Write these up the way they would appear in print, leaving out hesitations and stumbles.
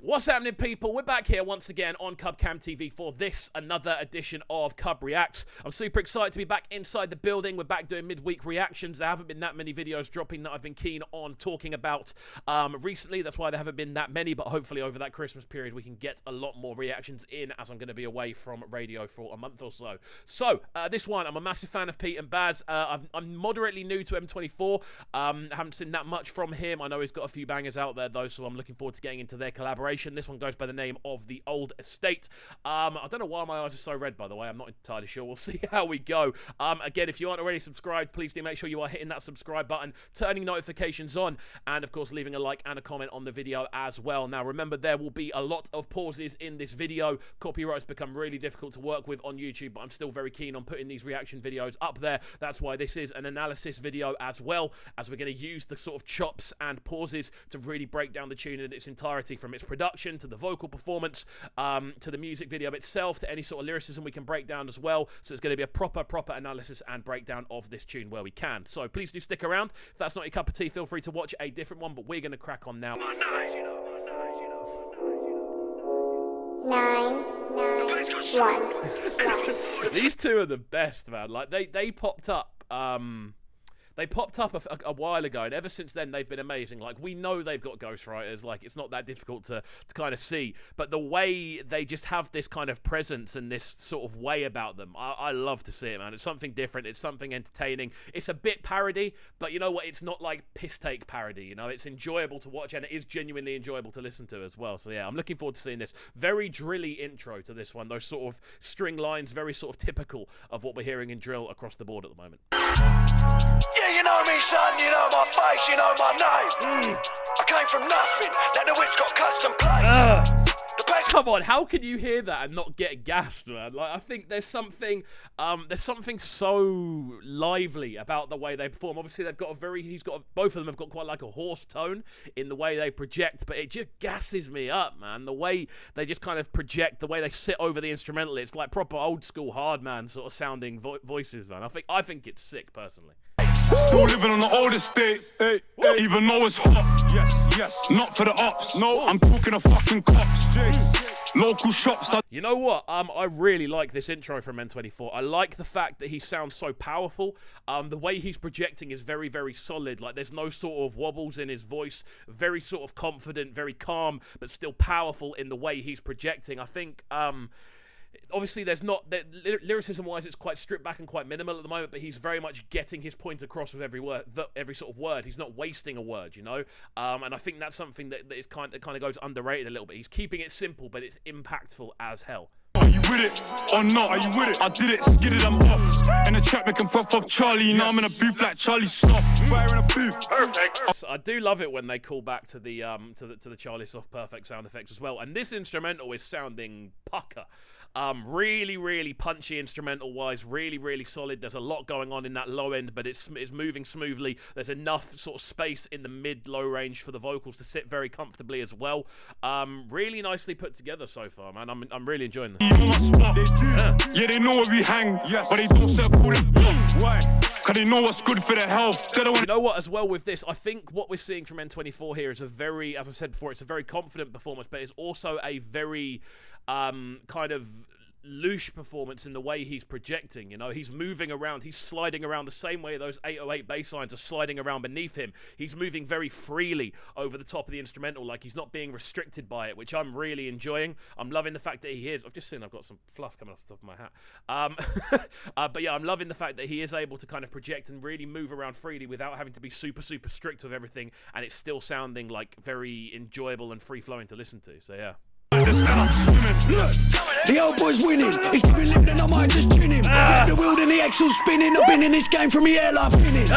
What's happening, people? We're back here once again on CubCamTV for this, another edition of CubReacts. I'm super excited to be back inside the building. We're back doing midweek reactions. There haven't been that many videos dropping that I've been keen on talking about recently. That's why there haven't been that many, but hopefully over that Christmas period we can get a lot more reactions in, as I'm going to be away from radio for a month or so. So, this one, I'm a massive fan of Pete Bas. I'm moderately new to M24. I haven't seen that much from him. I know he's got a few bangers out there, though, so I'm looking forward to getting into their collaboration. This one goes by the name of The Old Estate. I don't know why my eyes are so red, by the way. I'm not entirely sure. We'll see how we go. Again, if you aren't already subscribed, please do make sure you are hitting that subscribe button, turning notifications on, and of course leaving a like and a comment on the video as well. Now remember, there will be a lot of pauses in this video. Copyright's become really difficult to work with on YouTube, but I'm still very keen on putting these reaction videos up there. That's why this is an analysis video as well, as we're going to use the sort of chops and pauses to really break down the tune in its entirety, from its production to the vocal performance, to the music video itself, to any sort of lyricism we can break down as well. So it's going to be a proper analysis and breakdown of this tune where we can. So please do stick around. If that's not your cup of tea, feel free to watch a different one, but we're going to crack on now. 9, 1. These two are the best, man. Like they popped up. They popped up a while ago, and ever since then, they've been amazing. Like, we know they've got ghostwriters. Like, it's not that difficult to kind of see. But the way they just have this kind of presence and this sort of way about them, I love to see it, man. It's something different. It's something entertaining. It's a bit parody, but you know what? It's not like piss-take parody, you know? It's enjoyable to watch, and it is genuinely enjoyable to listen to as well. So, yeah, I'm looking forward to seeing this. Very drilly intro to this one. Those sort of string lines, very sort of typical of what we're hearing in drill across the board at the moment. Yeah, you know me, son, you know my face, you know my name. I came from nothing, then the whip's got custom plates. Come on, how can you hear that and not get gassed, man? Like, I think there's something so lively about the way they perform. Obviously, they've got both of them have got quite like a hoarse tone in the way they project, but it just gasses me up, man. The way they just kind of project, the way they sit over the instrumental, it's like proper old school hard man sort of sounding voices, man. I think it's sick, personally. Still living on the old estate, even though it's hot. Yes. Not for the ops. No, I'm talking to fucking cops. Local shops. You know what? I really like this intro from M24. I like the fact that he sounds so powerful. The way he's projecting is very, very solid. Like, there's no sort of wobbles in his voice. Very sort of confident, very calm, but still powerful in the way he's projecting. I think, obviously, there's not lyricism-wise, it's quite stripped back and quite minimal at the moment. But he's very much getting his point across with every word, every sort of word. He's not wasting a word, you know. And I think that's something that is kind of goes underrated a little bit. He's keeping it simple, but it's impactful as hell. Are you with it or not? Are you with it? I did it, skid it, I'm off. In the track making puff off Charlie. Now I'm in a booth like Charlie Soft. Fire in a booth. Perfect. I do love it when they call back to the Charlie Soft perfect sound effects as well. And this instrumental is sounding pucker. Really punchy instrumental wise, really solid. There's a lot going on in that low end, but it's moving smoothly. There's enough sort of space in the mid-low range for the vocals to sit very comfortably as well. Really nicely put together so far, man. I'm really enjoying this. Yeah, they know where we hang, but they don't circle it. Why? Cause they know what's good for their health. You know what, as well with this, I think what we're seeing from M24 here is a very, as I said before, it's a very confident performance, but it's also a very kind of louche performance in the way he's projecting. You know, he's moving around, he's sliding around the same way those 808 bass lines are sliding around beneath him. He's moving very freely over the top of the instrumental, like he's not being restricted by it, which I'm really enjoying. I'm loving the fact that he is. I've just seen I've got some fluff coming off the top of my hat. But yeah, I'm loving the fact that he is able to kind of project and really move around freely without having to be super strict with everything, and it's still sounding like very enjoyable and free-flowing to listen to. So yeah. The old boy's winning. He's giving lip, then I might just chin him. Get the wheel and the axle spinning. I've been in this game from the air like finning.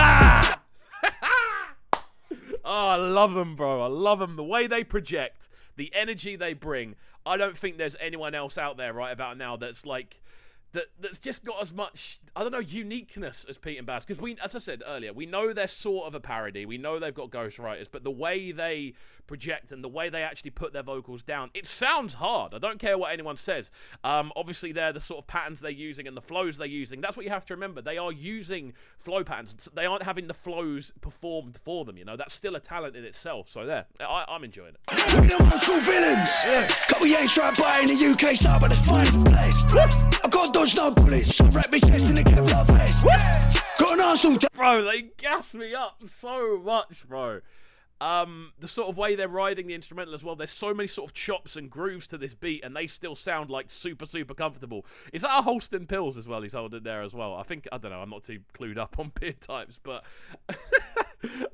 Oh, I love them, bro. I love them. The way they project, the energy they bring. I don't think there's anyone else out there right about now that's like that's just got as much, I don't know, uniqueness as Pete and Bas. Because we, as I said earlier, we know they're sort of a parody. We know they've got ghostwriters, but the way they project and the way they actually put their vocals down, it sounds hard. I don't care what anyone says. Obviously, they're the sort of patterns they're using and the flows they're using. That's what you have to remember. They are using flow patterns. They aren't having the flows performed for them, you know. That's still a talent in itself. So there, I'm enjoying it. We the old school villains. Yeah. Couple yanks tried by in the UK star, but it's fine for blessed. I can't dodge no bullets. I wrap my chest in a Kevlar vest. Got an arsenal. Bro, they gas me up so much, bro. The sort of way they're riding the instrumental as well, there's so many sort of chops and grooves to this beat, and they still sound like super comfortable. Is that a Holsten Pills as well he's holding there as well? I think, I don't know, I'm not too clued up on beer types, but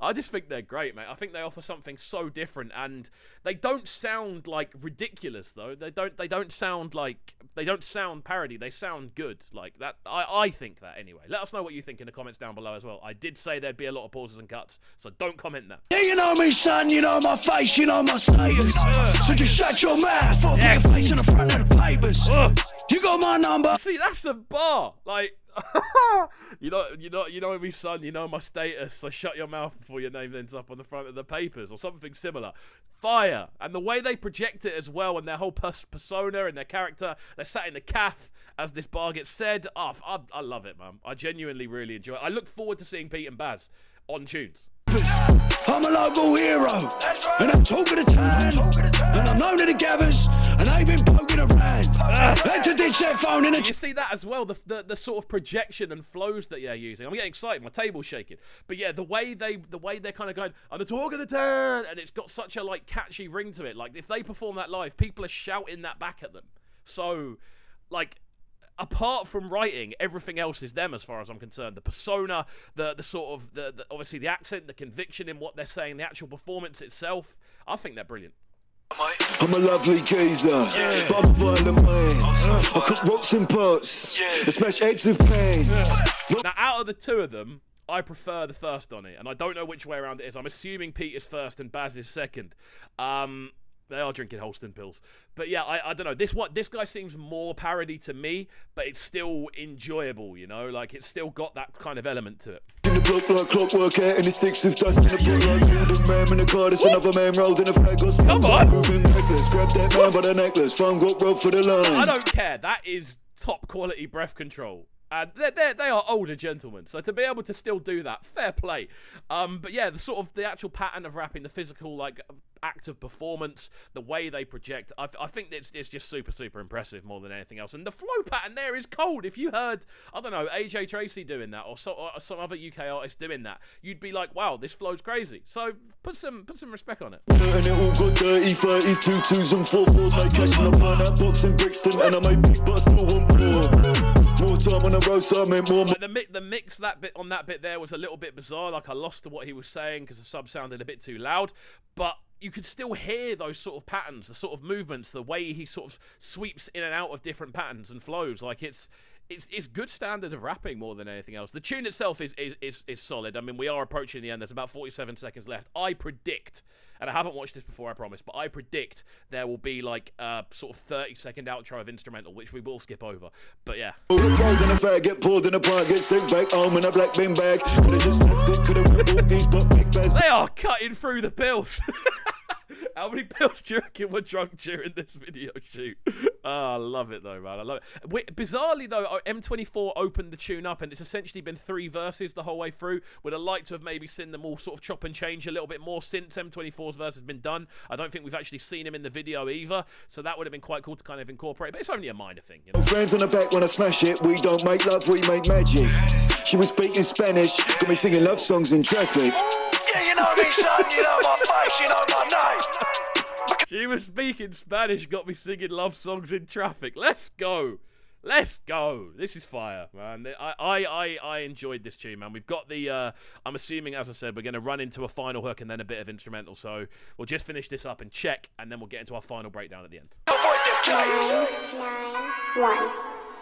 I just think they're great, mate. I think they offer something so different, and they don't sound like ridiculous though. They don't sound parody. They sound good. Like that, I think that anyway. Let us know what you think in the comments down below as well. I did say there'd be a lot of pauses and cuts, so don't comment now. Yeah, you know me, son. You know my face. You know my status. So just shut your mouth or put your face in the front of the papers. You got my number. See, that's a bar. Like, you know me, son. You know my status. So shut your mouth before your name ends up on the front of the papers or something similar. Fire. And the way they project it as well, and their whole persona and their character. They're sat in the calf as this bar gets said. Oh, I love it, man. I genuinely really enjoy it. I look forward to seeing Pete and Bas on tunes. I'm a local hero, and I'm talking to town, and I'm known to the gathers, and they've been poking around. Had to ditch their phone in a... You see that as well, the sort of projection and flows that they're using. I'm getting excited, my table's shaking. But yeah, the way they're kind of going, I'm the talking to town, and it's got such a like catchy ring to it. Like if they perform that live, people are shouting that back at them. So, like, apart from writing, everything else is them as far as I'm concerned. The persona, the sort of, the obviously the accent, the conviction in what they're saying, the actual performance itself. I think they're brilliant. I'm a lovely geezer, but I'm a violent man. I cook rocks and pots, I smash eggs with pans. Now, out of the two of them, I prefer the first on it, and I don't know which way around it is. I'm assuming Pete is first and Bas is second. They are drinking Holsten Pills. But yeah, I don't know. This guy seems more parody to me, but it's still enjoyable, you know? Like, it's still got that kind of element to it. In the block like clockwork, out in the sticks with dust in the block like golden man in the car. There's another man rolled in a flag. Come on! Moving necklace, grab that man by the necklace. Phone got robbed for the line. I don't care. That is top quality breath control. And they are older gentlemen, so to be able to still do that, fair play. But yeah, the actual pattern of rapping, the physical like act of performance, the way they project, I think it's just super impressive more than anything else. And the flow pattern there is cold. If you heard, I don't know, AJ Tracy doing that or some other UK artist doing that, you'd be like, wow, this flow's crazy. So put some respect on it. And it all got dirty, 30s, 2s and 4s. Make cash and I burn that box in Brixton, and I make big but I still want more. More time on the road, so I make more. The mix that bit there was a little bit bizarre. Like I lost to what he was saying because the sub sounded a bit too loud, but you could still hear those sort of patterns, the sort of movements, the way he sort of sweeps in and out of different patterns and flows. Like it's good standard of rapping more than anything else. The tune itself is solid. I mean, we are approaching the end. There's about 47 seconds left. I predict, and I haven't watched this before, I promise, but I predict there will be like a sort of 30-second outro of instrumental, which we will skip over. But yeah. Rolled in a fag, get pulled in a park, get sick back home in a black bin bag. Could've just left it, could've bought these, but Big Bas. They are cutting through the pills. How many pills do you reckon were drunk during this video shoot? Oh, I love it though, man. I love it. Bizarrely though, M24 opened the tune up, and it's essentially been 3 verses the whole way through. Would have liked to have maybe seen them all sort of chop and change a little bit more since M24's verse has been done. I don't think we've actually seen him in the video either, so that would have been quite cool to kind of incorporate. But it's only a minor thing, you know? Friends on the back when I smash it. We don't make love, we make magic. She was speaking Spanish, got me singing love songs in traffic. Yeah, you know me, son, you know my face, you know my name. She was speaking Spanish, got me singing love songs in traffic. Let's go. Let's go. This is fire, man. I enjoyed this tune, man. We've got the, I'm assuming, as I said, we're going to run into a final hook and then a bit of instrumental. So we'll just finish this up and check, and then we'll get into our final breakdown at the end. 9, 9,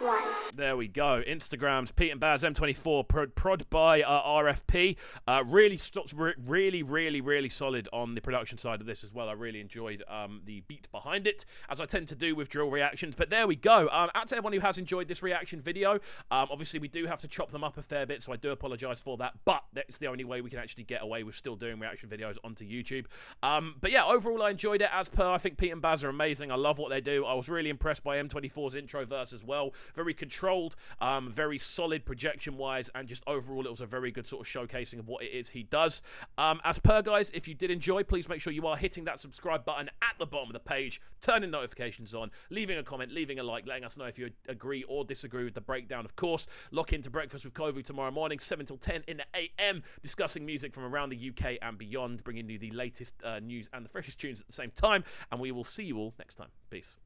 1. 1. There we go. Instagrams, Pete Bas, M24, prod by RFP. Really solid on the production side of this as well. I really enjoyed the beat behind it, as I tend to do with drill reactions. But there we go. Out to everyone who has enjoyed this reaction video. Obviously, we do have to chop them up a fair bit, so I do apologize for that. But that's the only way we can actually get away with still doing reaction videos onto YouTube. But yeah, overall, I enjoyed it. As per, I think Pete and Bas are amazing. I love what they do. I was really impressed by M24's intro verse as well. Very controlled, very solid projection-wise, and just overall, it was a very good sort of showcasing of what it is he does. As per, guys, if you did enjoy, please make sure you are hitting that subscribe button at the bottom of the page, turning notifications on, leaving a comment, leaving a like, letting us know if you agree or disagree with the breakdown, of course. Lock into Breakfast with Kovu tomorrow morning, 7 till 10 in the AM, discussing music from around the UK and beyond, bringing you the latest news and the freshest tunes at the same time, and we will see you all next time. Peace.